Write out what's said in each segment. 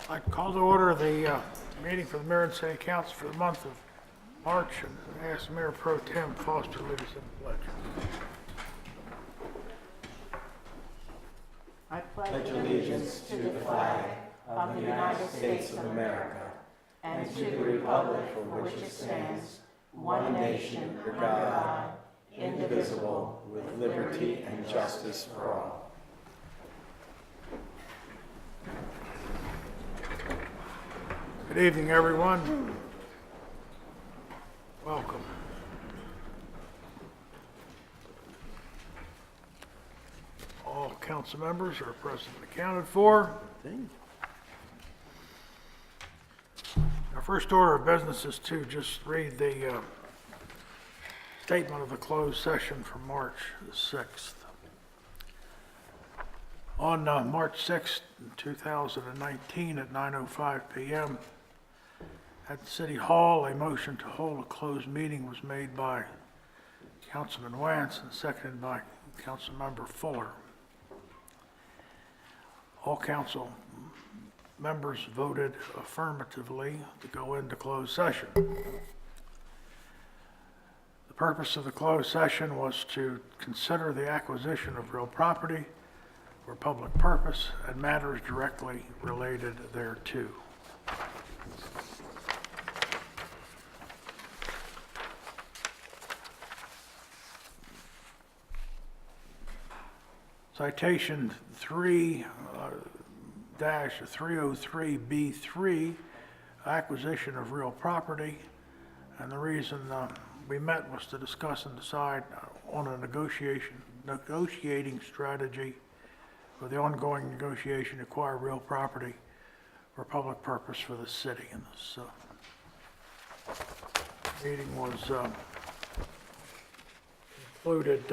I'd call to order the meeting for the Mayor and City Council for the month of March and ask Mayor Pro Tem Foster to lead us in the pledge. I pledge allegiance to the flag of the United States of America and to the republic for which it stands, one nation, under God, indivisible, with liberty and justice for all. Good evening, everyone. Welcome. All council members are present and accounted for. Our first order of business is to just read the statement of the closed session for March the 6th. On March 6th, 2019 at 9:05 p.m. at City Hall, a motion to hold a closed meeting was made by Councilman Wance and seconded by Councilmember Fuller. All council members voted affirmatively to go into closed session. The purpose of the closed session was to consider the acquisition of real property for public purpose and matters directly related thereto. Citation 3-303B3, acquisition of real property. And the reason we met was to discuss and decide on a negotiating strategy for the ongoing negotiation to acquire real property for public purpose for the city. And this meeting was concluded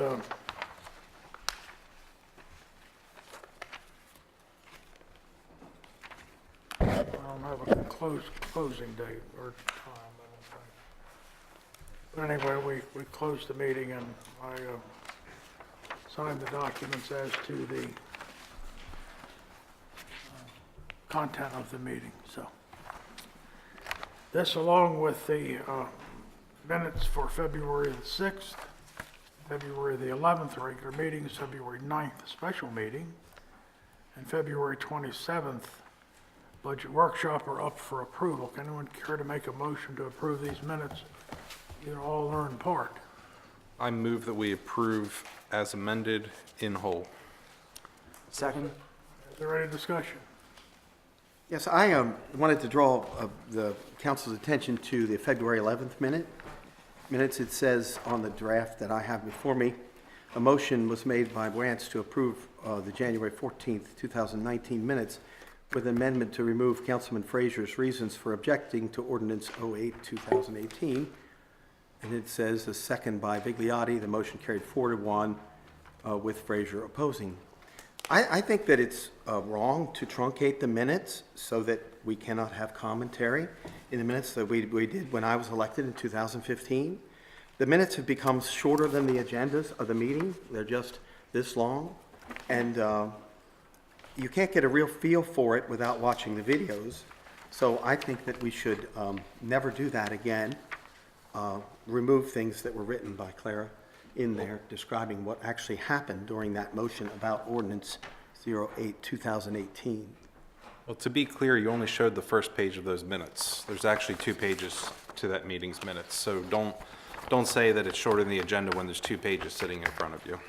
I don't have a closing date or time, I don't think. But anyway, we closed the meeting and I signed the documents as to the content of the meeting. So this, along with the minutes for February the 6th, February the 11th regular meetings, February 9th special meeting, and February 27th budget workshop are up for approval. Can anyone care to make a motion to approve these minutes, either all or in part? I move that we approve as amended in whole. Second. Is there any discussion? Yes, I wanted to draw the council's attention to the February 11th minutes. It says on the draft that I have before me, a motion was made by Wance to approve the January 14th, 2019 minutes with an amendment to remove Councilman Frazier's reasons for objecting to Ordinance 08-2018. And it says a second by Bigliotti. The motion carried 4-1 with Frazier opposing. I think that it's wrong to truncate the minutes so that we cannot have commentary in the minutes that we did when I was elected in 2015. The minutes have become shorter than the agendas of the meeting. They're just this long. And you can't get a real feel for it without watching the videos. So I think that we should never do that again. Remove things that were written by Clara in there describing what actually happened during that motion about Ordinance 08-2018. Well, to be clear, you only showed the first page of those minutes. There's actually 2 pages to that meeting's minutes. So don't say that it's shorter than the agenda when there's 2 pages sitting in front of you.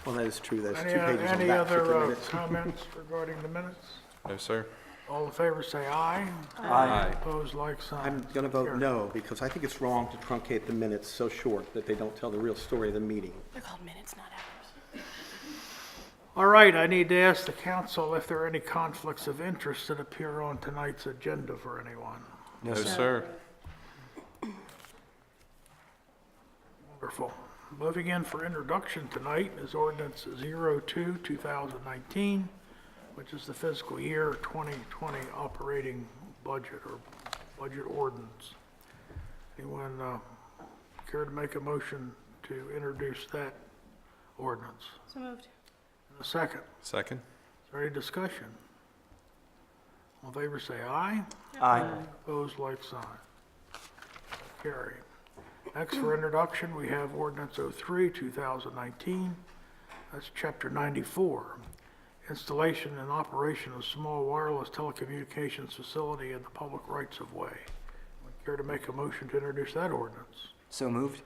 Well, that is true. There's 2 Any pages on any that particular other minutes. comments regarding the minutes? No, sir. All in favor say aye. Aye. Opposed, like sign. I'm going to vote Carried. no, because I think it's wrong to truncate the minutes so short that they don't tell the real story of the meeting. They're called minutes, not hours. All right, I need to ask the council if there are any conflicts of interest that appear on tonight's agenda for anyone. No, sir. Wonderful. Moving in for introduction tonight is Ordinance 02-2019, which is the fiscal year 2020 operating budget or budget ordinance. Anyone care to make a motion to introduce that ordinance? So moved. And a second. Second. Is there any discussion? All in favor, say aye. Aye. Opposed, like sign. Carried. Next, for introduction, we have ordinance 03, 2019. That's chapter 94. Installation and operation of small wireless telecommunications facility in the public rights of way. Would care to make a motion to introduce that ordinance? So moved.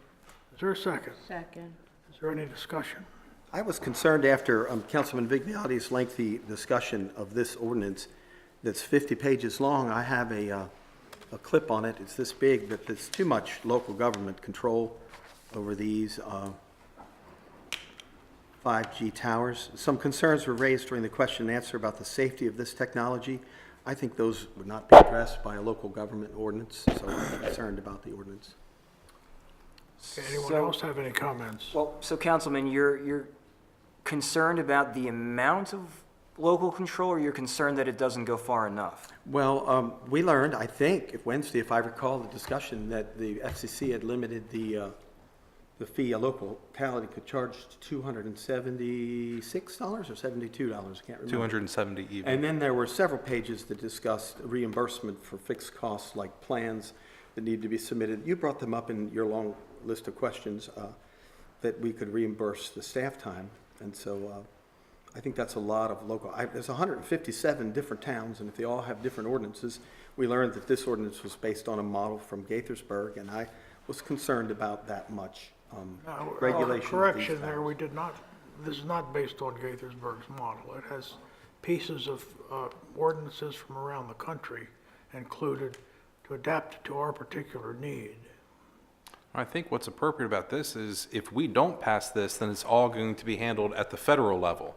Is there a second? Second. Is there any discussion? I was concerned after Councilman Vigliotti's lengthy discussion of this ordinance that's 50 pages long. I have a clip on it. It's this big, but it's too much local government control over these 5G towers. Some concerns were raised during the question and answer about the safety of this technology. I think those would not be addressed by a local government ordinance, so I'm concerned about the ordinance. Okay, anyone So- else have any comments? Well, so Councilman, you're concerned about the amount of local control, or you're concerned that it doesn't go far enough? Well, we learned, I think, Wednesday, if I recall the discussion, that the FCC had limited the fee a locality could charge to $276 or $72, I can't remember. 270 even. And then there were several pages that discussed reimbursement for fixed costs like plans that need to be submitted. You brought them up in your long list of questions, that we could reimburse the staff time. And so I think that's a lot of local, there's 157 different towns, and if they all have different ordinances, we learned that this ordinance was based on a model from Gaithersburg, and I was concerned about that much regulation. of these Correction there, towns. we did not, this is not based on Gaithersburg's model. It has pieces of ordinances from around the country included to adapt it to our particular need. I think what's appropriate about this is if we don't pass this, then it's all going to be handled at the federal level.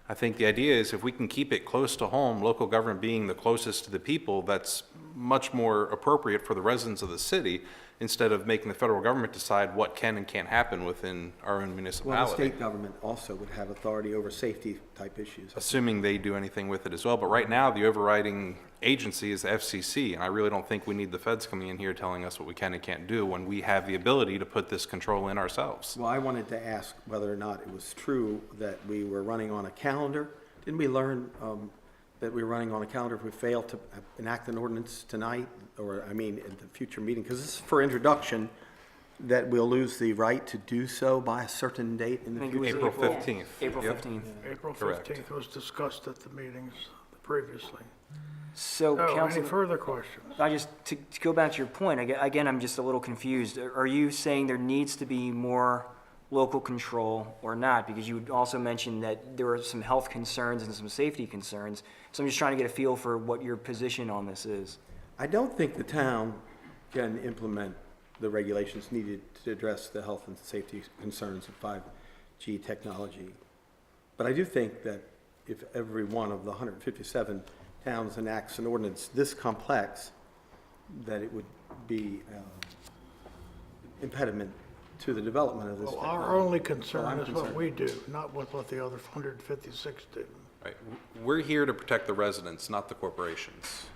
I think the idea is if we can keep it close to home, local government being the closest to the people, that's much more appropriate for the residents of the city instead of making the federal government decide what can and can't happen within our own Well, the municipality. state government also would have authority over safety type issues. Assuming they do anything with it as well. But right now, the overriding agency is the FCC, and I really don't think we need the feds coming in here telling us what we can and can't do when we have the ability to put this control in ourselves. Well, I wanted to ask whether or not it was true that we were running on a calendar. Didn't we learn that we were running on a calendar if we failed to enact an ordinance tonight, or, I mean, in the future meeting? Because this is for introduction, that we'll lose the right to do so by a certain date in I the think it was future? April 15th. April Yep. 15th. April Correct. 15th was discussed at the meetings previously. So, So, any Councilman, further questions? to go back to your point, again, I'm just a little confused. Are you saying there needs to be more local control or not? Because you also mentioned that there were some health concerns and some safety concerns. So I'm just trying to get a feel for what your position on this is. I don't think the town can implement the regulations needed to address the health and safety concerns of 5G technology. But I do think that if every one of the 157 towns enacts an ordinance this complex, that it would be impediment to the development of this Well, technology. our only Well, concern I'm is what concerned. we do, not what the other 156 do. Right. We're here to protect the residents, not the corporations.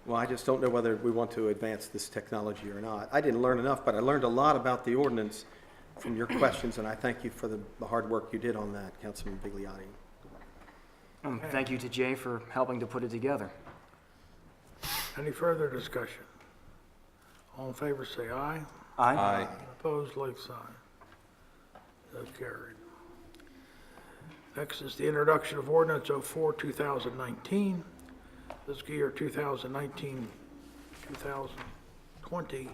Well, I just don't know whether we want to advance this technology or not. I didn't learn enough, but I learned a lot about the ordinance from your questions, and I thank you for the hard work you did on that, Councilman Bigliotti. Thank you to Jay for helping to put it together. Any further discussion? All in favor, say aye. Aye. Opposed, like sign. So carried. Next is the introduction of ordinance 04, 2019. Fiscal year 2019, 2020,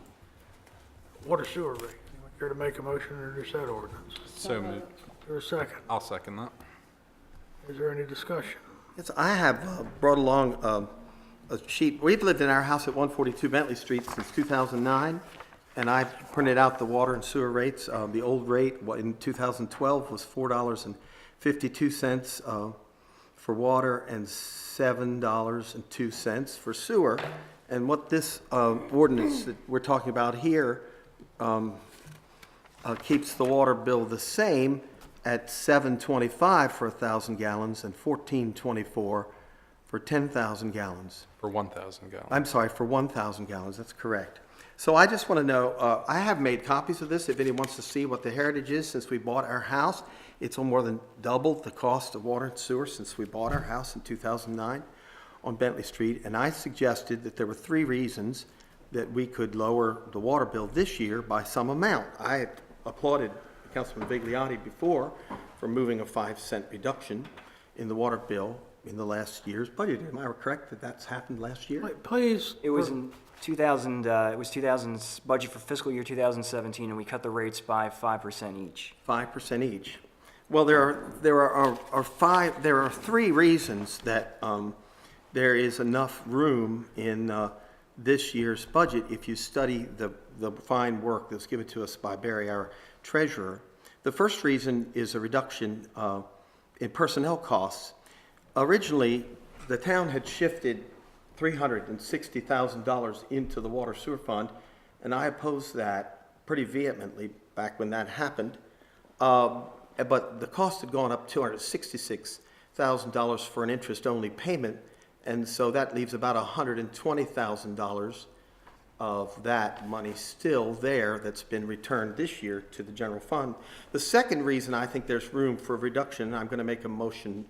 water sewer rate. Anyone care to make a motion to introduce that ordinance? So moved. Is there a second? I'll second that. Is there any discussion? Yes, I have brought along a sheet. We've lived in our house at 142 Bentley Street since 2009, and I printed out the water and sewer rates. The old rate in 2012 was $4.52 for water and $7.02 for sewer. And what this ordinance that we're talking about here keeps the water bill the same at $7.25 for 1,000 gallons and $14.24 for 10,000 gallons. For 1,000 gallons. I'm sorry, for 1,000 gallons, that's correct. So I just want to know, I have made copies of this if anyone wants to see what the heritage is since we bought our house. It's more than doubled the cost of water and sewer since we bought our house in 2009. on Bentley Street, and I suggested that there were 3 reasons that we could lower the water bill this year by some amount. I applauded Councilman Vigliotti before for moving a 5-cent reduction in the water bill in the last year's budget. Am I correct that that's happened last year? Please. It was in 2000, it was 2000's budget for fiscal year 2017, and we cut the rates by 5% each. 5% each. Well, there are 3 reasons that there is enough room in this year's budget if you study the fine work that's given to us by Barry, our treasurer. The first reason is a reduction in personnel costs. Originally, the town had shifted $360,000 into the water sewer fund, and I opposed that pretty vehemently back when that happened. But the cost had gone up $266,000 for an interest-only payment, and so that leaves about $120,000 of that money still there that's been returned this year to the general fund. The second reason I think there's room for a reduction, I'm going to make a motion.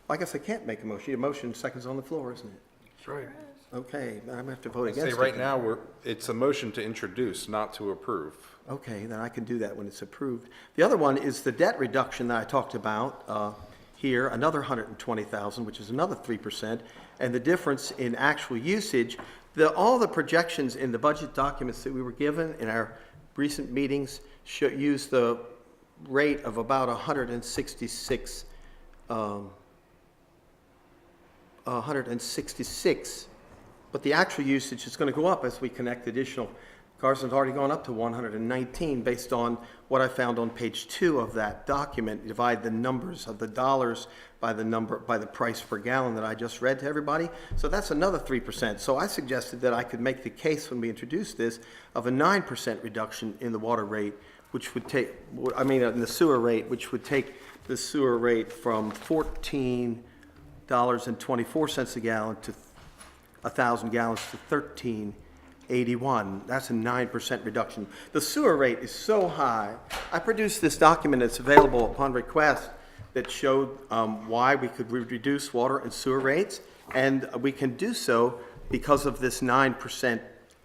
I guess I can't make a motion. A motion, second's on the floor, isn't it? That's right. Okay, then I'm going to have to vote Say against it. right now, it's a motion to introduce, not to approve. Okay, then I can do that when it's approved. The other one is the debt reduction that I talked about here, another $120,000, which is another 3%, and the difference in actual usage. All the projections in the budget documents that we were given in our recent meetings use the rate of about 166, but the actual usage is going to go up as we connect additional. Carson's already gone up to 119 based on what I found on page 2 of that document. Divide the numbers of the dollars by the price per gallon that I just read to everybody. So that's another 3%. So I suggested that I could make the case when we introduced this of a 9% reduction in the water rate, which would take, in the sewer rate, which would take the sewer rate from $14.24 a gallon to 1,000 gallons to $13.81. That's a 9% reduction. The sewer rate is so high. I produced this document that's available upon request that showed why we could reduce water and sewer rates, and we can do so because of this 9%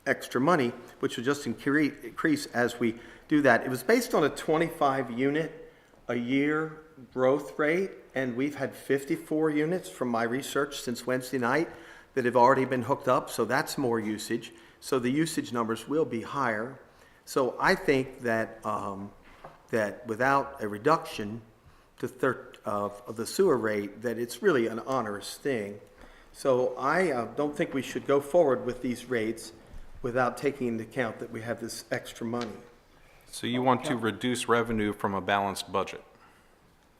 extra money, which will just increase as we do that. It was based on a 25 unit a year growth rate, and we've had 54 units from my research since Wednesday night that have already been hooked up, so that's more usage. So the usage numbers will be higher. So I think that that without a reduction of the sewer rate, that it's really an onerous thing. So I don't think we should go forward with these rates without taking into account that we have this extra money. So you want to reduce revenue from a balanced budget?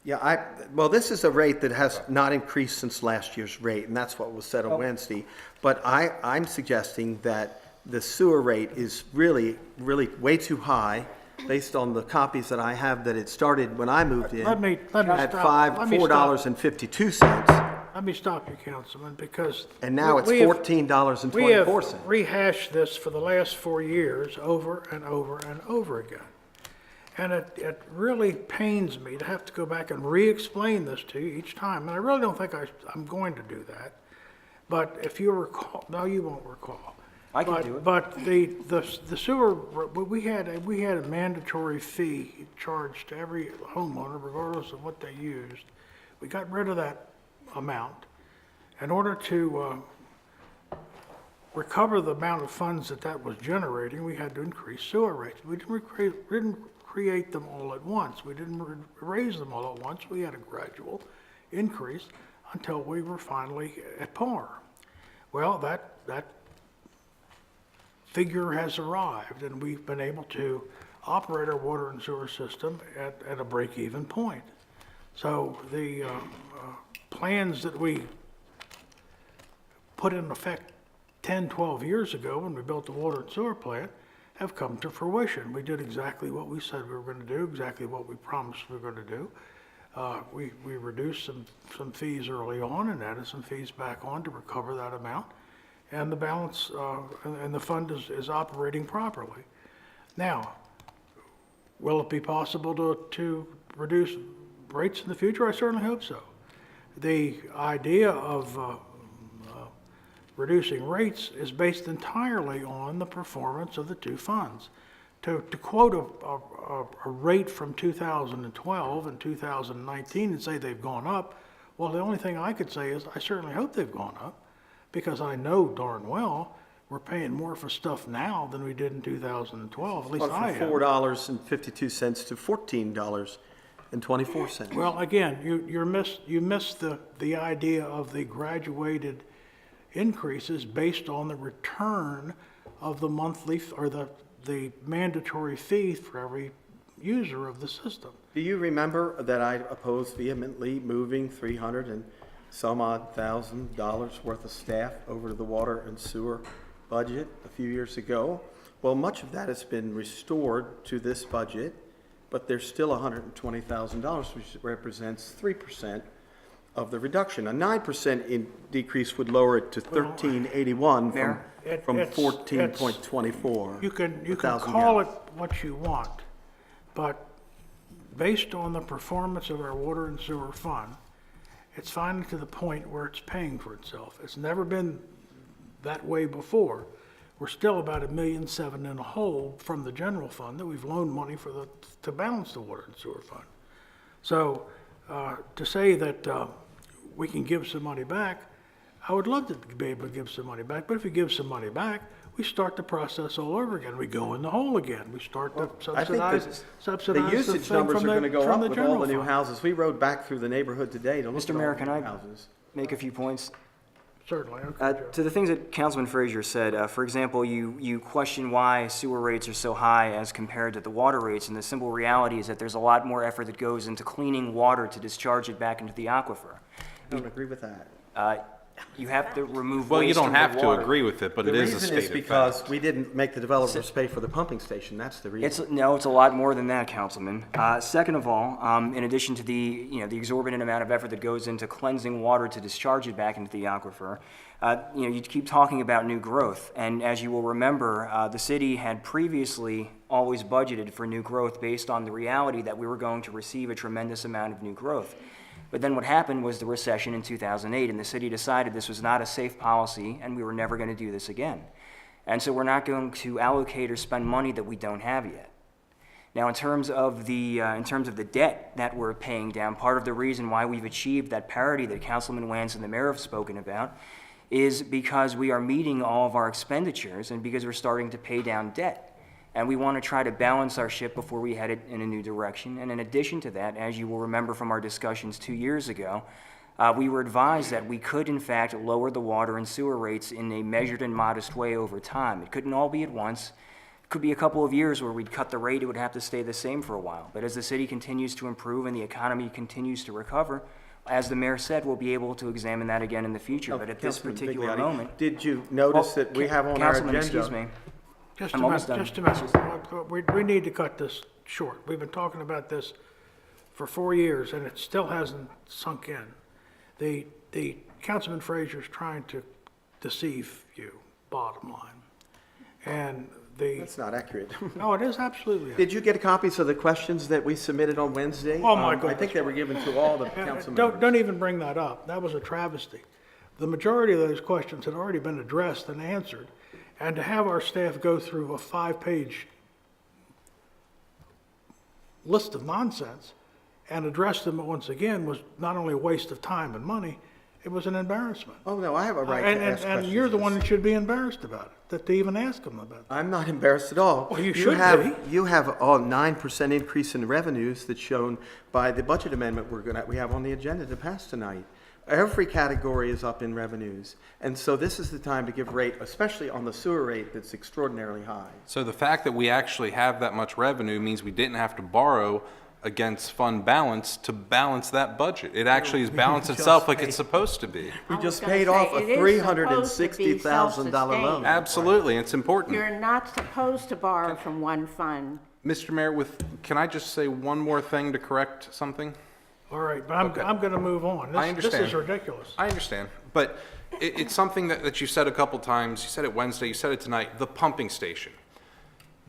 Yeah, well, this is a rate that has not increased since last year's rate, and that's what was said on Wednesday. But I'm suggesting that the sewer rate is really, really way too high based on the copies that I have that it started when I moved in Let me stop. at Let me stop. $4.52, Let me stop you, Councilman, because. and now it's we have- $14.24. We have rehashed this for the last 4 years over and over and over again. And it really pains me to have to go back and re-explain this to you each time. And I really don't think I'm going to do that. But if you recall, no, you won't recall. I can do it. But the sewer, we had a mandatory fee charged to every homeowner regardless of what they used. We got rid of that amount in order to recover the amount of funds that was generating. We had to increase sewer rates. We didn't create them all at once. We didn't raise them all at once. We had a gradual increase until we were finally at par. Well, that figure has arrived, and we've been able to operate our water and sewer system at a break-even point. So the plans that we put in effect 10, 12 years ago when we built the water and sewer plant have come to fruition. We did exactly what we said we were going to do, exactly what we promised we were going to do. We reduced some fees early on and added some fees back on to recover that amount. And the balance and the fund is operating properly. Now, will it be possible to reduce rates in the future? I certainly hope so. The idea of reducing rates is based entirely on the performance of the two funds. To quote a rate from 2012 and 2019 and say they've gone up, well, the only thing I could say is I certainly hope they've gone up, because I know darn well we're paying more for stuff now than we did in 2012, at least Went I from am. $4.52 to $14.24. Well, again, you missed the idea of the graduated increases based on the return of the monthly, or the mandatory fee for every user of the system. Do you remember that I opposed vehemently moving 300 and some odd $1,000 worth of staff over to the water and sewer budget a few years ago? Well, much of that has been restored to this budget, but there's still $120,000, which represents 3% of the reduction. A 9% decrease would lower it to 1381 Mayor? from It's- 14.24. You can 1,000 call it gallons. what you want, but based on the performance of our water and sewer fund, it's finally to the point where it's paying for itself. It's never been that way before. We're still about $1.7 million in a hole from the general fund that we've loaned money to balance the water and sewer fund. So to say that we can give some money back, I would love to be able to give some money back, but if we give some money back, we start the process all over again. We go in the hole again. We start to I think subsidize the usage thing numbers from are the- going to go from up the with all general the new fund. houses. We rode back through the neighborhood today to look Mr. at all Mayor, the can new I houses. make a few points? Certainly, okay, Joe. To the things that Councilman Frazier said, for example, you question why sewer rates are so high as compared to the water rates, and the simple reality is that there's a lot more effort that goes into cleaning water to discharge it back into the aquifer. I don't agree with that. You have to remove Well, you waste don't from the have to water. agree with it, but The it is a reason is stated because fact. we didn't make the developers pay for the pumping station. That's the reason. It's a lot more than that, Councilman. Second of all, in addition to the exorbitant amount of effort that goes into cleansing water to discharge it back into the aquifer, you keep talking about new growth. And as you will remember, the city had previously always budgeted for new growth based on the reality that we were going to receive a tremendous amount of new growth. But then what happened was the recession in 2008, and the city decided this was not a safe policy, and we were never going to do this again. And so we're not going to allocate or spend money that we don't have yet. Now, in terms of the debt that we're paying down, part of the reason why we've achieved that parity that Councilman Wance and the mayor have spoken about is because we are meeting all of our expenditures and because we're starting to pay down debt. And we want to try to balance our ship before we head it in a new direction. And in addition to that, as you will remember from our discussions 2 years ago, we were advised that we could, in fact, lower the water and sewer rates in a measured and modest way over time. It couldn't all be at once. It could be a couple of years where we'd cut the rate. It would have to stay the same for a while. But as the city continues to improve and the economy continues to recover, as the mayor said, we'll be able to examine that again in the future. But at this Councilman particular Bigliotti, moment... Did you notice that we have on our Councilman, agenda? excuse me. Just I'm a almost minute, done. just a minute. We need to cut this short. We've been talking about this for 4 years, and it still hasn't sunk in. The Councilman Frazier's trying to deceive you, bottom line. And That's not accurate. no, it is absolutely. Did you get copies of the questions that we submitted on Wednesday? Oh, my I goodness. think they were given to all the council Don't members. even bring that up. That was a travesty. The majority of those questions had already been addressed and answered. And to have our staff go through a 5-page list of nonsense and address them once again was not only a waste of time and money, it was an embarrassment. Oh, no, I have a right to ask questions. And you're the one that should be embarrassed about it, to even ask them about it. I'm not embarrassed at all. Well, you should You have a 9% increase in revenues that's shown by the budget amendment we have on the agenda to pass tonight. Every category is up in revenues. And so this is the time to give rate, especially on the sewer rate that's extraordinarily high. So the fact that we actually have that much revenue means we didn't have to borrow against fund balance to balance that budget. It actually has balanced itself like it's supposed to be. We I was just gonna paid say, off a it is supposed to be $360,000 loan. self-sustained. Absolutely, it's important. You're not supposed to borrow from one fund. Mr. Mayor, can I just say one more thing to correct something? All right, but I'm going to move on. I This is understand. ridiculous. I understand, but it's something that you said a couple times. You said it Wednesday, you said it tonight, the pumping station.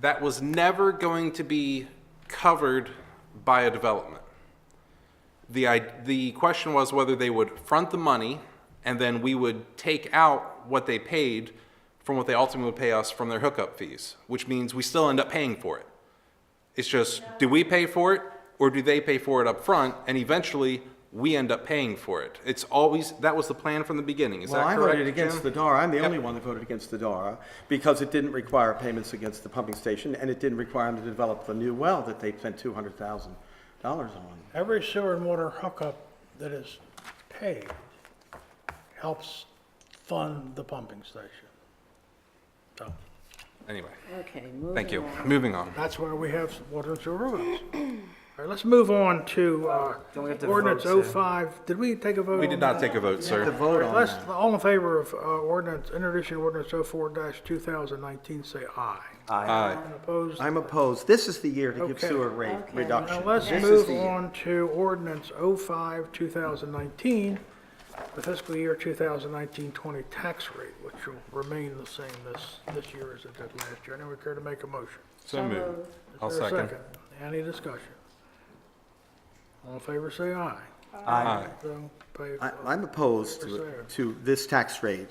That was never going to be covered by a development. The question was whether they would front the money and then we would take out what they paid from what they ultimately would pay us from their hookup fees, which means we still end up paying for it. It's just, do we pay for it, or do they pay for it up front, and eventually we end up paying for it? It's always, that was the plan from the beginning, is Well, that I correct, voted against the Jim? DARA. I'm the only one that voted against the DARA because it didn't require payments against the pumping station, and it didn't require them to develop the new well that they spent $200,000 on. Every sewer and water hookup that is paid helps fund the pumping station. So, Anyway, Okay, moving thank you. on. Moving on. that's why we have water and sewer roads. All right, let's move on to Don't we have to ordinance vote, sir? 05. Did we take a vote? We on did not that? take a vote, To sir. vote on Let's, that. all in favor of ordinance, introducing ordinance 04-2019, say aye. Aye. Opposed? I'm opposed. This is the year to give Okay. sewer rate Okay. reduction. Now, let's This is move the year. on to ordinance 05-2019, the fiscal year 2019-20 tax rate, which will remain the same this year as it did last year. Anyone care to make a motion? So moved. Is I'll there a second. Any discussion? All in favor, say aye. Aye. So, pay- I'm opposed What's there? to this tax rate.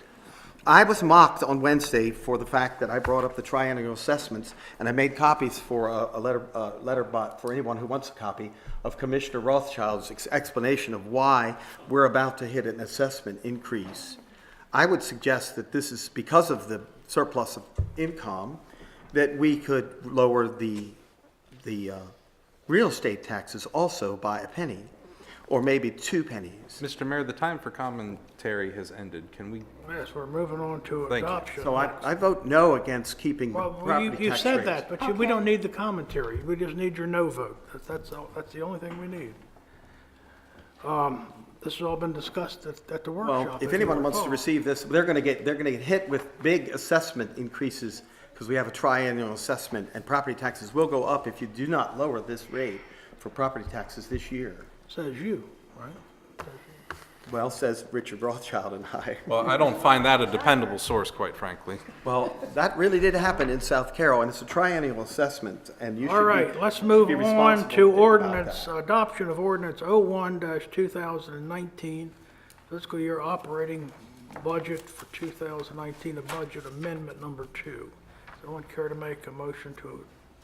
I was mocked on Wednesday for the fact that I brought up the triennial assessments, and I made copies for a letter bot for anyone who wants a copy of Commissioner Rothschild's explanation of why we're about to hit an assessment increase. I would suggest that this is because of the surplus of income, that we could lower the real estate taxes also by a penny, or maybe 2 pennies. Mr. Mayor, the time for commentary has ended. Can we, Yes, we're moving on to Thank you. adoption. So I vote no against keeping the Well, property tax you said rates. that, but we don't need the commentary. We just need your no vote. That's the only thing we need. This has all been discussed at the workshop. Well, if you anyone wants to recall. receive this, they're gonna get hit with big assessment increases because we have a triennial assessment, and property taxes will go up if you do not lower this rate for property taxes this year. Says you, right? Well, says Richard Rothschild and I. well, I don't find that a dependable source, quite frankly. Well, that really did happen in South Carroll, and it's a triennial assessment, and you should be. All right, let's should move be on responsible to about ordinance, that. adoption of ordinance 01-2019, fiscal year operating budget for 2019, a budget amendment number 2. Does anyone care to make a motion to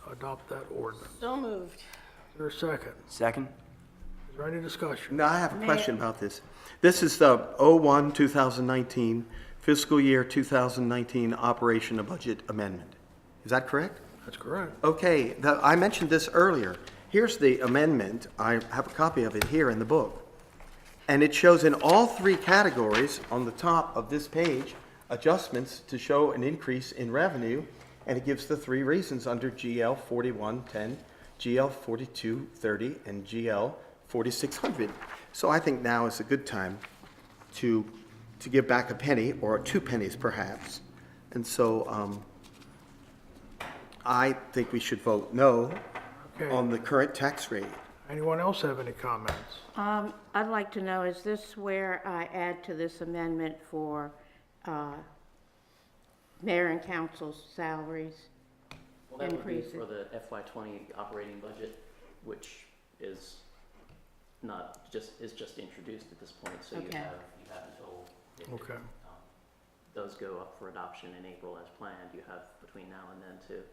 adopt that ordinance? So moved. Is there a second? Second? Is there any discussion? Now, I have a question about this. This is the 01-2019 fiscal year 2019 operation and budget amendment. Is that correct? That's correct. Okay, I mentioned this earlier. Here's the amendment. I have a copy of it here in the book. And it shows in all 3 categories on the top of this page, adjustments to show an increase in revenue, and it gives the 3 reasons under GL 4110, GL 4230, and GL 4600. So I think now is a good time to give back a penny, or 2 pennies perhaps. And so I think we should vote no Okay. on the current tax rate. Anyone else have any comments? I'd like to know, is this where I add to this amendment for mayor and council's salaries? Well, that would be Increase it. for the FY '20 operating budget, which is is just introduced at this point, so you Okay. have until Okay. those go up for adoption in April as planned. You have between now and then to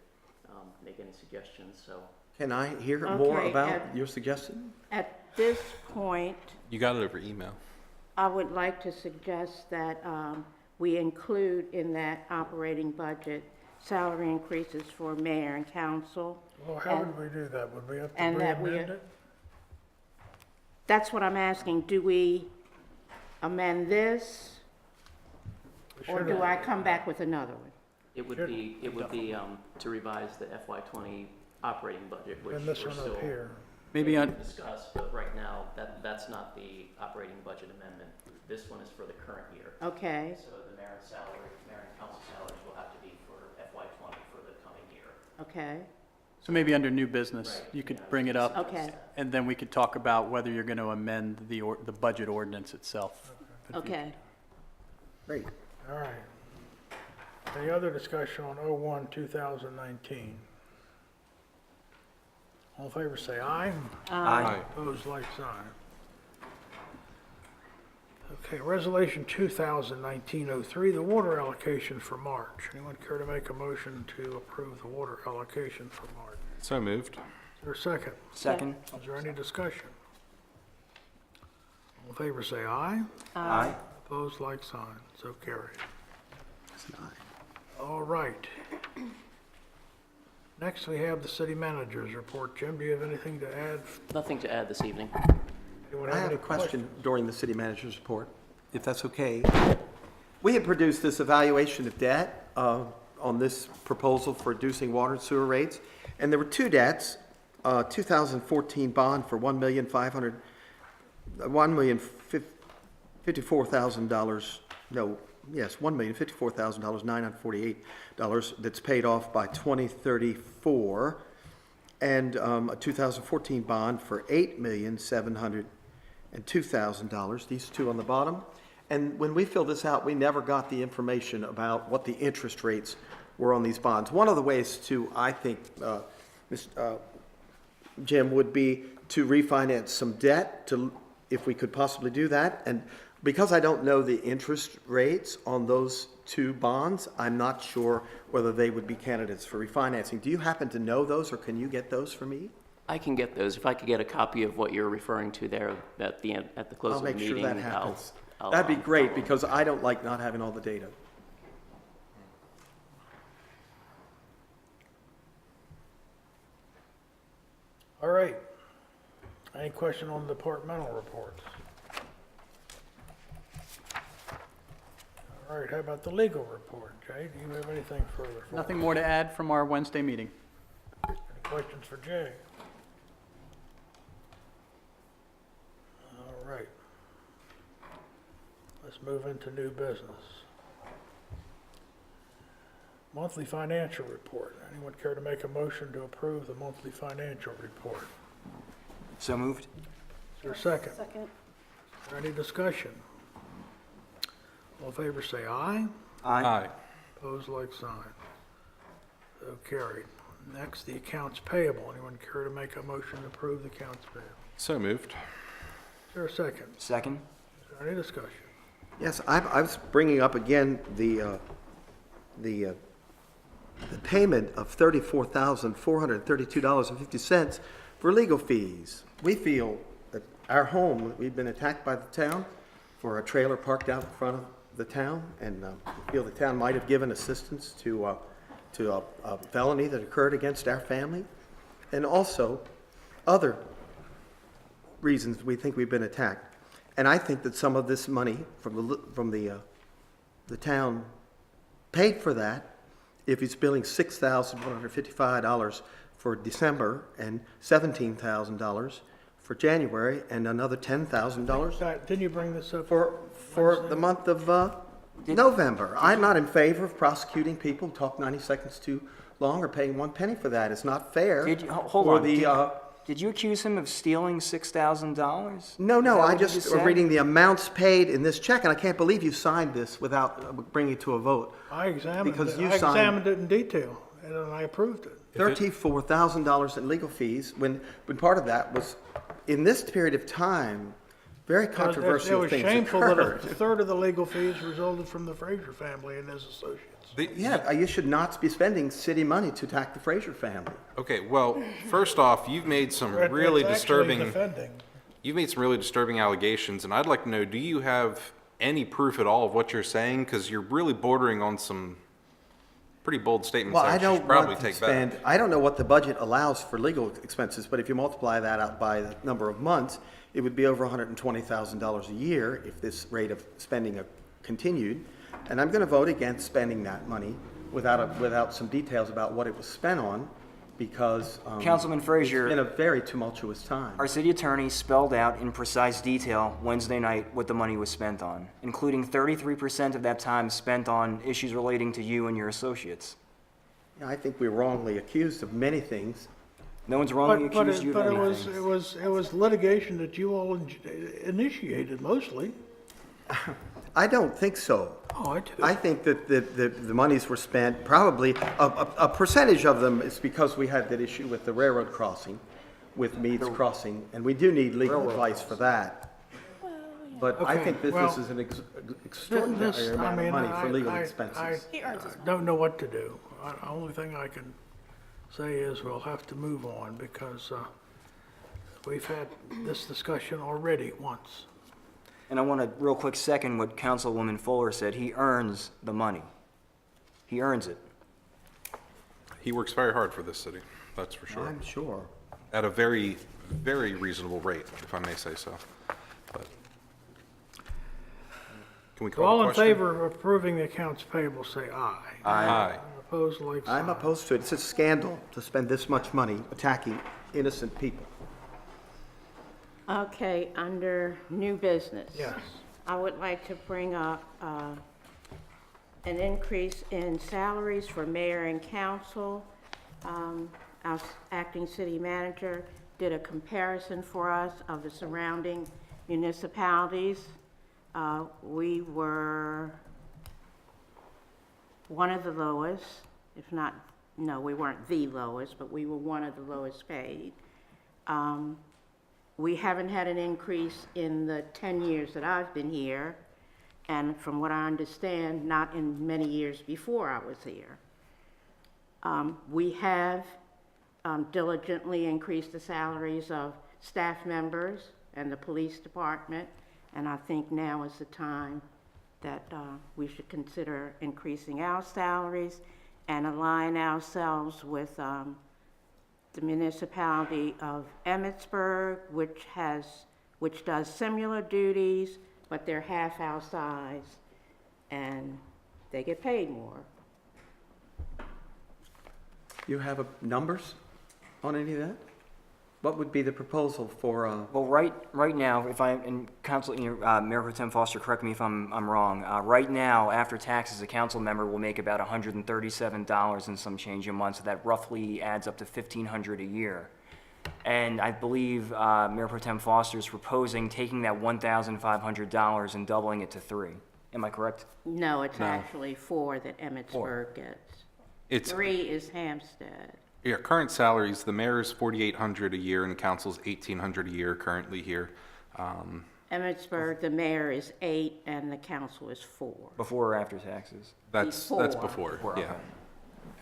make any suggestions, so. Can I hear more Okay, about your suggestion? At this point, You got it over email. I would like to suggest that we include in that operating budget salary increases for mayor and council. Well, how would we do that? Would we have to and that re-amend it? That's what I'm asking. Do we amend this, We or should do have- I come back with another one? It would be to revise the FY '20 operating budget, which And this we're one still up here. Maybe on, discuss, but right now, that's not the operating budget amendment. This one is for the current year. Okay, So the mayor and council salaries will have to be for FY '20 for the coming year. okay, so maybe under new business, Right, you could yeah, bring it up, okay, and then we could talk about whether you're going to amend the budget ordinance itself. okay. Great. All right. Any other discussion on 01-2019? All in favor, say aye. Aye. Opposed, like sign. Okay, Resolution 2019-03, the water allocation for March. Anyone care to make a motion to approve the water allocation for March? So moved. Is there a second? Second? Is there any discussion? All in favor, say aye. Aye. Opposed, like sign. So carried. It's an aye. All right. Next, we have the city manager's report. Jim, do you have anything to add? Nothing to add this evening. Anyone I have any a question questions? during the city manager's report, if that's okay. We had produced this evaluation of debt on this proposal for reducing water and sewer rates, and there were two debts, 2014 bond for $1,054,948 that's paid off by 2034, and a 2014 bond for $8,702,000, these two on the bottom. And when we filled this out, we never got the information about what the interest rates were on these bonds. One of the ways to, I think, Jim, would be to refinance some debt, if we could possibly do that. And because I don't know the interest rates on those two bonds, I'm not sure whether they would be candidates for refinancing. Do you happen to know those, or can you get those for me? I can get those. If I could get a copy of what you're referring to there at the end, at the close I'll of the make meeting. sure that happens. I'll, That'd be great, because I don't like not having all the data. All right. Any question on the departmental reports? All right, how about the legal report? Jay, do you have anything further for us? Nothing more to add from our Wednesday meeting. Any questions for Jay? All right. Let's move into new business. Monthly financial report. Anyone care to make a motion to approve the monthly financial report? So moved? Is there a second? Second. Is there any discussion? All in favor, say aye. Aye. Opposed, like sign. So carried. Next, the accounts payable. Anyone care to make a motion to approve the accounts payable? So moved. Is there a second? Second? Is there any discussion? Yes, I was bringing up again the payment of $34,432.50 for legal fees. We feel that our home, we've been attacked by the town for a trailer parked out in front of the town, and we feel the town might have given assistance to a felony that occurred against our family, and also other reasons we think we've been attacked. And I think that some of this money from the town paid for that, if it's billing $6,155 for December and $17,000 for January and another $10,000 Didn't you bring this up? for the month of November. I'm not in favor of prosecuting people who talk 90 seconds too long or paying 1 penny for that. It's not fair. Hold for on. the, Did you accuse him of stealing $6,000? No, I what you just just was said? reading the amounts paid in this check, and I can't believe you signed this without bringing it to a vote. I examined Because it. you I signed- examined it in detail, and I approved it. $34,000 in legal fees, when part of that was, in this period of time, very controversial things It was shameful that a occurred. third of the legal fees resulted from the Fraser family and his associates. Yeah, you should not be spending city money to attack the Fraser family. Okay, well, first off, you've made some It's really actually disturbing, defending. you've made some really disturbing allegations, and I'd like to know, do you have any proof at all of what you're saying? Because you're really bordering on some pretty bold statements Well, I that you should don't probably want to take spend, back. I don't know what the budget allows for legal expenses, but if you multiply that out by the number of months, it would be over $120,000 a year if this rate of spending continued. And I'm going to vote against spending that money without some details about what it was spent on, because Councilman Frazier- it's been a very tumultuous time. Our city attorney spelled out in precise detail Wednesday night what the money was spent on, including 33% of that time spent on issues relating to you and your associates. I think we're wrongly accused of many things. No one's wrongly But accused you of anything. it was litigation that you all initiated mostly. I don't think so. Oh, I do. I think that the monies were spent, probably, a percentage of them is because we had that issue with the railroad crossing, with Meads Crossing, and we do need legal advice for that. but I Okay, think that well, this is an This, extraordinary I amount of mean, money for legal I expenses. don't know what to do. The only thing I can say is we'll have to move on because we've had this discussion already once. And I want to real quick second what Councilwoman Fuller said. He earns the money. He earns it. He works very hard for this city, that's for sure. I'm sure. At a very, very reasonable rate, if I may say so. But can we So call all the in question? favor of approving the accounts payable, say aye. Aye. Opposed, like sign. I'm opposed to it. It's a scandal to spend this much money attacking innocent people. Okay, under new business. Yes. I would like to bring up an increase in salaries for mayor and council. Our acting city manager did a comparison for us of the surrounding municipalities. We were one of the lowest, if not, no, we weren't the lowest, but we were one of the lowest paid. We haven't had an increase in the 10 years that I've been here, and from what I understand, not in many years before I was here. We have diligently increased the salaries of staff members and the police department, and I think now is the time that we should consider increasing our salaries and align ourselves with the municipality of Emmitsburg, which does similar duties, but they're half our size, and they get paid more. You have numbers on any of that? What would be the proposal for, Well, right now, if I, and Council, Mayor Pro Tem Foster, correct me if I'm wrong. Right now, after taxes, a council member will make about $137 and some change a month, so that roughly adds up to $1,500 a year. And I believe Mayor Pro Tem Foster is proposing taking that $1,500 and doubling it to $3. Am I correct? No, it's actually 4 that Emmitsburg gets. It's, 3 is Hampstead. yeah, current salaries, the mayor's $4,800 a year and council's $1,800 a year currently here. Emmitsburg, the mayor is 8 and the council is 4. Before or after taxes? That's before, Before, yeah. okay.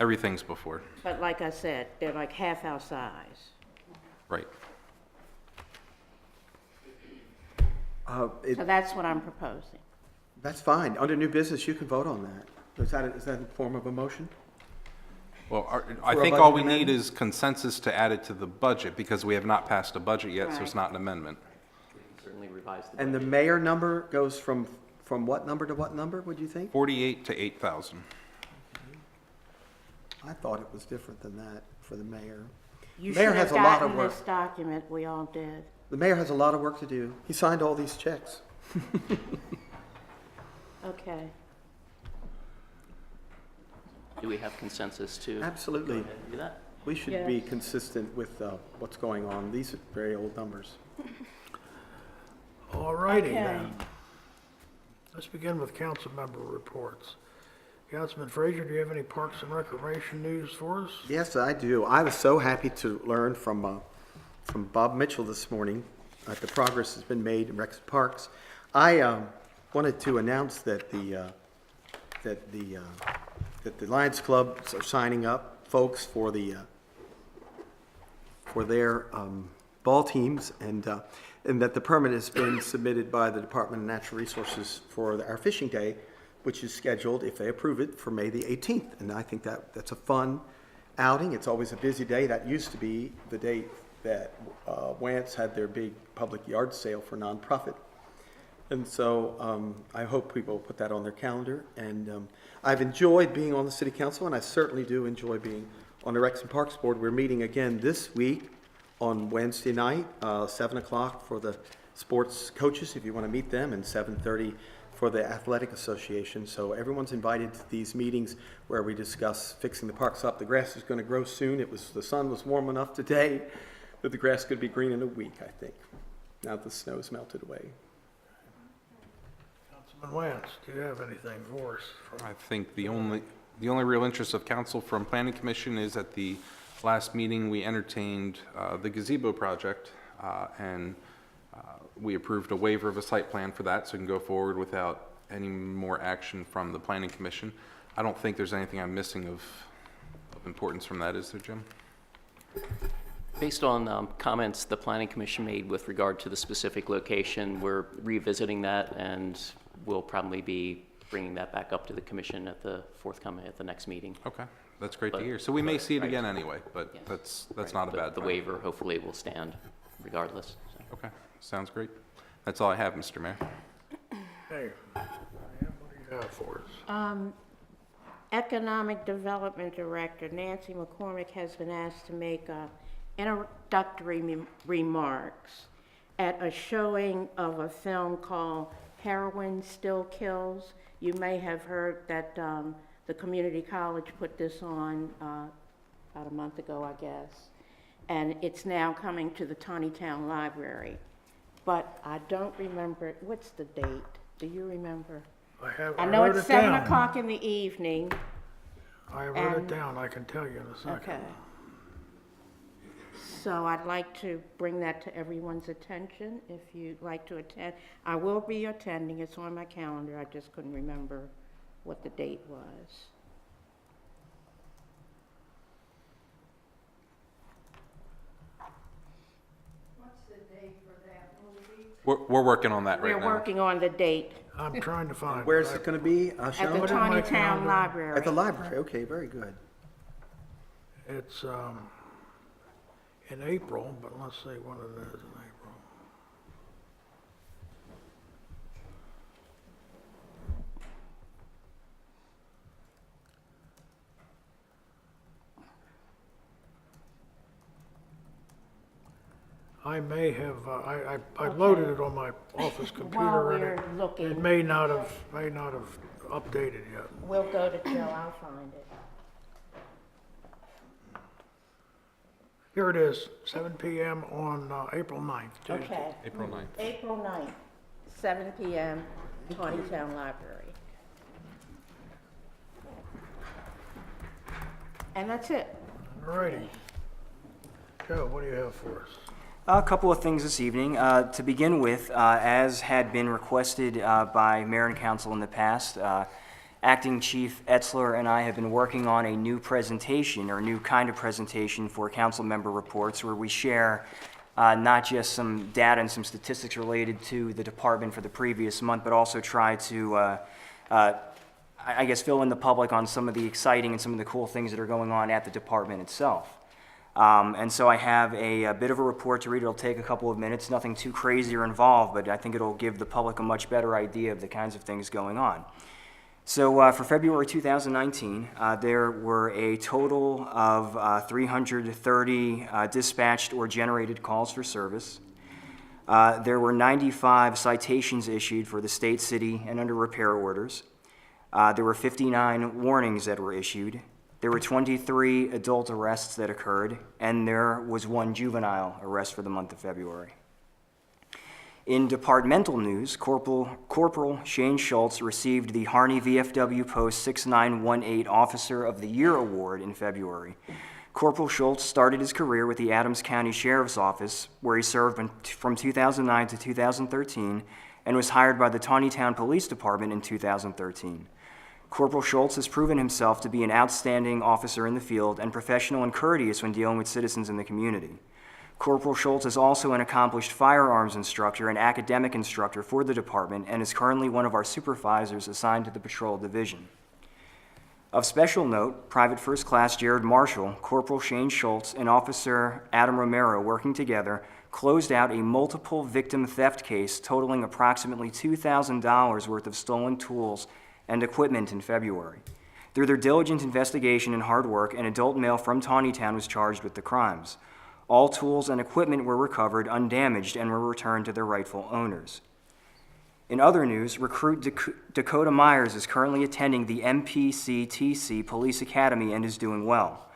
Everything's before, But like I said, they're like half our size. right. So that's what I'm proposing. that's fine. Under new business, you can vote on that. Is that in the form of a motion? Well, I For a think budget all we need amendment? is consensus to add it to the budget because we have not passed a budget yet, so it's Right. not an amendment. We can certainly revise the And the budget. mayor number goes from what number to what number, would you think? 48 to 8,000. I thought it was different than that for the mayor. You Mayor should has have a lot of gotten work. this document, we all did. The mayor has a lot of work to do. He signed all these checks. Okay. Do we have consensus to go Absolutely. ahead and do that? We should be Yes. consistent with what's going on. These are very old numbers. All righty Okay. then. Let's begin with council member reports. Councilman Frazier, do you have any Parks and Recreation news for us? Yes, I do. I was so happy to learn from Bob Mitchell this morning that the progress has been made in Rex Parks. I wanted to announce that the Lions Clubs are signing up folks for their ball teams, and that the permit has been submitted by the Department of Natural Resources for our fishing day, which is scheduled, if they approve it, for May the 18th. And I think that's a fun outing. It's always a busy day. That used to be the date that Wance had their big public yard sale for nonprofit. And so I hope people put that on their calendar. And I've enjoyed being on the city council, and I certainly do enjoy being on the Rex and Parks Board. We're meeting again this week on Wednesday night, 7 o'clock for the sports coaches, if you want to meet them, and 7:30 for the Athletic Association. So everyone's invited to these meetings where we discuss fixing the parks up. The grass is going to grow soon. The sun was warm enough today that the grass could be green in a week, I think, now that the snow's melted away. Councilman Wance, do you have anything for us? I think the only real interest of council from Planning Commission is at the last meeting, we entertained the gazebo project, and We approved a waiver of a site plan for that, so we can go forward without any more action from the planning commission. I don't think there's anything I'm missing of importance from that, is there, Jim? Based on comments the planning commission made with regard to the specific location, we're revisiting that, and we'll probably be bringing that back up to the commission at the next meeting. Okay, that's great to But- hear. So we may see it right. again anyway, but Yes. that's Right. not a The- bad The thing. waiver hopefully will stand regardless. So. Okay, sounds great. That's all I have, Mr. Mayor. Hey, what do you have for us? Economic Development Director Nancy McCormick has been asked to make introductory remarks at a showing of a film called Heroin Still Kills. You may have heard that the community college put this on about a month ago, I guess, and it's now coming to the Taneytown Library. But I don't remember, what's the date? Do you remember? I know wrote it's it 7 down. o'clock in the evening. I wrote it and- down, I can tell you in a second. Okay. So I'd like to bring that to everyone's attention, if you'd like to attend. I will be attending, it's on my calendar, I just couldn't remember what the date was. What's the date for that movie? We're working on that right We're now. working on the date I'm trying to find it. Where's it going to be? at the Shelley? Put it in my Taneytown calendar. Library. At the library, okay, very good. It's in April, but let's see when it is in April. I may have, I loaded it on my office While computer and we're it looking, may not have updated yet. we'll go to Joe, I'll find it. Here it is, 7 PM on April 9th, Tuesday. Okay. April 9th. April 9th, 7 PM, Taneytown Library. And that's it. All righty. Joe, what do you have for us? A couple of things this evening. To begin with, as had been requested by mayor and council in the past, Acting Chief Etzler and I have been working on a new presentation, or a new kind of presentation for council member reports, where we share not just some data and some statistics related to the department for the previous month, but also try to, I guess, fill in the public on some of the exciting and some of the cool things that are going on at the department itself. And so I have a bit of a report to read. It'll take a couple of minutes, nothing too crazy or involved, but I think it'll give the public a much better idea of the kinds of things going on. So for February 2019, there were a total of 330 dispatched or generated calls for service. There were 95 citations issued for the state, city, and under repair orders. There were 59 warnings that were issued. There were 23 adult arrests that occurred, and there was 1 juvenile arrest for the month of February. In departmental news, Corporal Shane Schultz received the Harney VFW Post 6918 Officer of the Year Award in February. Corporal Schultz started his career with the Adams County Sheriff's Office, where he served from 2009 to 2013, and was hired by the Taneytown Police Department in 2013. Corporal Schultz has proven himself to be an outstanding officer in the field and professional and courteous when dealing with citizens in the community. Corporal Schultz is also an accomplished firearms instructor and academic instructor for the department and is currently one of our supervisors assigned to the patrol division. Of special note, Private First Class Jared Marshall, Corporal Shane Schultz, and Officer Adam Romero, working together, closed out a multiple victim theft case totaling approximately $2,000 worth of stolen tools and equipment in February. Through their diligent investigation and hard work, an adult male from Taneytown was charged with the crimes. All tools and equipment were recovered undamaged and were returned to their rightful owners. In other news, recruit Dakota Myers is currently attending the MPCTC Police Academy and is doing well.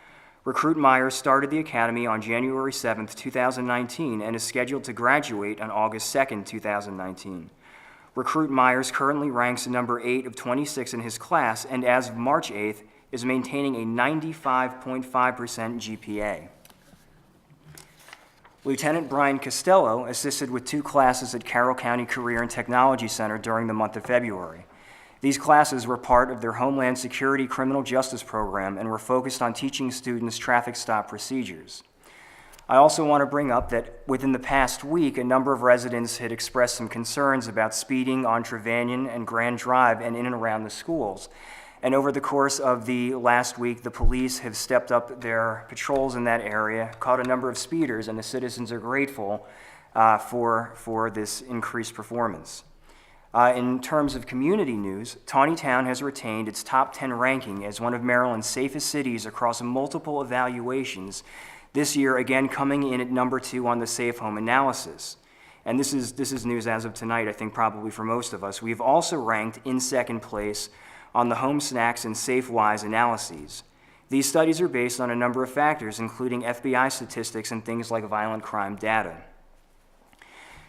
Recruit Myers started the academy on January 7, 2019, and is scheduled to graduate on August 2, 2019. Recruit Myers currently ranks number 8 of 26 in his class, and as of March 8th, is maintaining a 95.5% GPA. Lieutenant Brian Costello assisted with 2 classes at Carroll County Career and Technology Center during the month of February. These classes were part of their Homeland Security Criminal Justice Program and were focused on teaching students traffic stop procedures. I also want to bring up that within the past week, a number of residents had expressed some concerns about speeding on Trevanion and Grand Drive and in and around the schools. And over the course of the last week, the police have stepped up their patrols in that area, caught a number of speeders, and the citizens are grateful for this increased performance. In terms of community news, Taneytown has retained its top 10 ranking as one of Maryland's safest cities across multiple evaluations, this year again coming in at number 2 on the Safe Home analysis. And this is news as of tonight, I think probably for most of us. We've also ranked in second place on the Home Snacks and SafeWise analyses. These studies are based on a number of factors, including FBI statistics and things like violent crime data.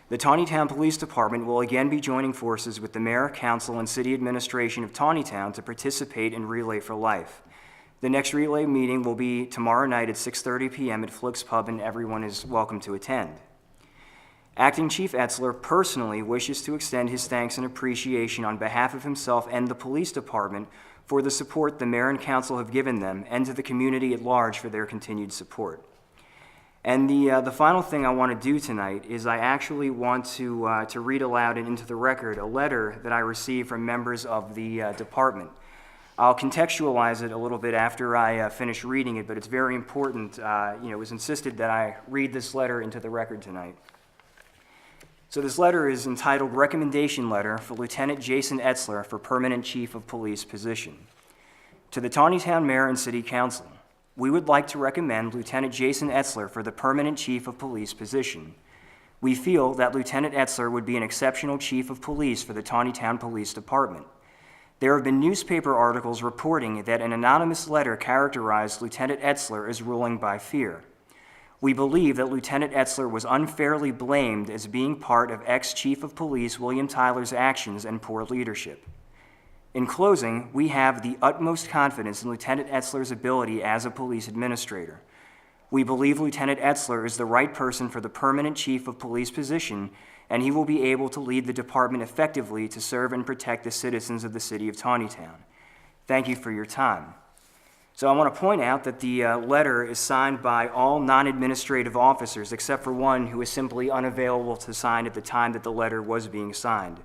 The Taneytown Police Department will again be joining forces with the Mayor, Council, and City Administration of Taneytown to participate in Relay for Life. The next Relay meeting will be tomorrow night at 6:30 p.m. at Flick's Pub, and everyone is welcome to attend. Acting Chief Etzler personally wishes to extend his thanks and appreciation on behalf of himself and the Police Department for the support the Mayor and Council have given them, and to the community at large for their continued support. And the final thing I want to do tonight is I actually want to read aloud and into the record a letter that I received from members of the department. I'll contextualize it a little bit after I finish reading it, but it's very important. It was insisted that I read this letter into the record tonight. So this letter is entitled Recommendation Letter for Lieutenant Jason Etzler for Permanent Chief of Police Position. To the Taneytown Mayor and City Council, we would like to recommend Lieutenant Jason Etzler for the Permanent Chief of Police position. We feel that Lieutenant Etzler would be an exceptional Chief of Police for the Taneytown Police Department. There have been newspaper articles reporting that an anonymous letter characterized Lieutenant Etzler as ruling by fear. We believe that Lieutenant Etzler was unfairly blamed as being part of ex-Chief of Police William Tyler's actions and poor leadership. In closing, we have the utmost confidence in Lieutenant Etzler's ability as a police administrator. We believe Lieutenant Etzler is the right person for the permanent Chief of Police position, and he will be able to lead the department effectively to serve and protect the citizens of the city of Taneytown. Thank you for your time. So I want to point out that the letter is signed by all non-administrative officers except for one who is simply unavailable to sign at the time that the letter was being signed.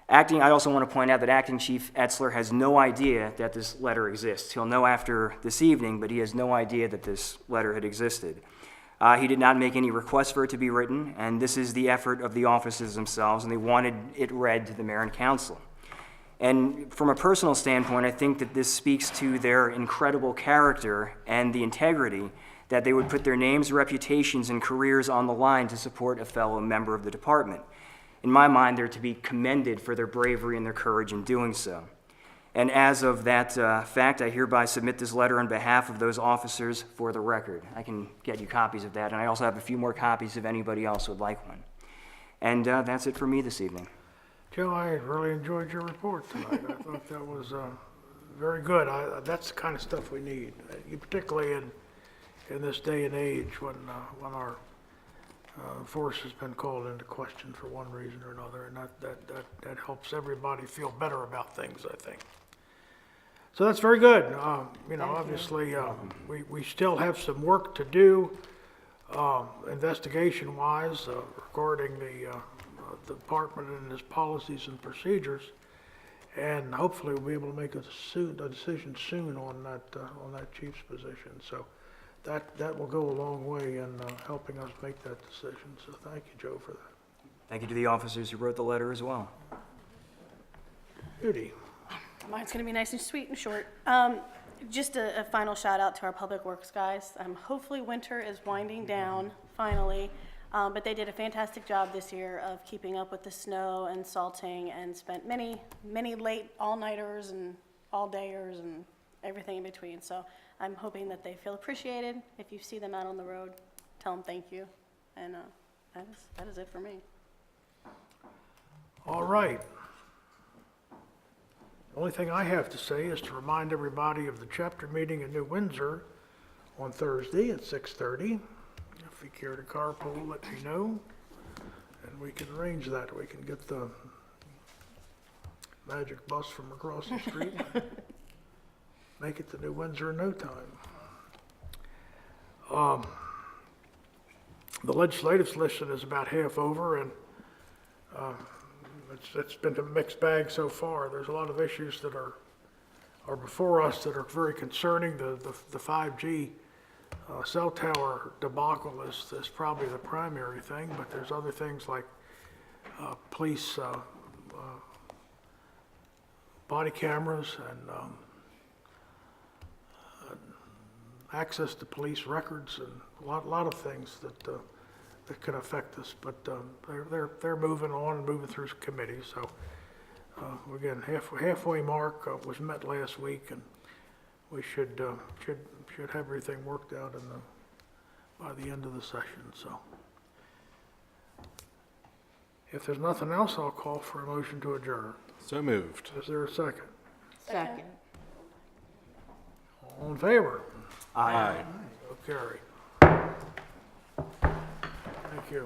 I also want to point out that Acting Chief Etzler has no idea that this letter exists. He'll know after this evening, but he has no idea that this letter had existed. He did not make any request for it to be written, and this is the effort of the officers themselves, and they wanted it read to the Mayor and Council. And from a personal standpoint, I think that this speaks to their incredible character and the integrity that they would put their names, reputations, and careers on the line to support a fellow member of the department. In my mind, they're to be commended for their bravery and their courage in doing so. And as of that fact, I hereby submit this letter on behalf of those officers for the record. I can get you copies of that, and I also have a few more copies if anybody else would like one. And that's it for me this evening. Joe, I really enjoyed your report tonight. I thought that was very good. That's the kind of stuff we need, particularly in this day and age when our force has been called into question for one reason or another, and that helps everybody feel better about things, I think. So that's very good. Obviously, we still have some work to do investigation-wise regarding the department and its policies and procedures, and hopefully we'll be able to make a decision soon on that chief's position. So that will go a long way in helping us make that decision. So thank you, Joe, for that. Thank you to the officers who wrote the letter as well. Judy. Mine's going to be nice and sweet and short. Just a final shout out to our public works guys. Hopefully winter is winding down finally, but they did a fantastic job this year of keeping up with the snow and salting, and spent many late all-nighters and all-dayers and everything in between. So I'm hoping that they feel appreciated. If you see them out on the road, tell them thank you. And that is it for me. All right. The only thing I have to say is to remind everybody of the chapter meeting in New Windsor on Thursday at 6:30. If you care to carpool, let me know, and we can arrange that. We can get the magic bus from across the street, make it to New Windsor in no time. The legislative session is about half over, and it's been a mixed bag so far. There's a lot of issues that are before us that are very concerning. The 5G cell tower debacle is probably the primary thing, but there's other things like police body cameras and access to police records and a lot of things that could affect us. But they're moving on and moving through committees. So again, halfway mark was met last week, and we should have everything worked out by the end of the session. So if there's nothing else, I'll call for a motion to adjourn. So moved. Is there a second? Second. All in favor? Aye. So carried. Thank you.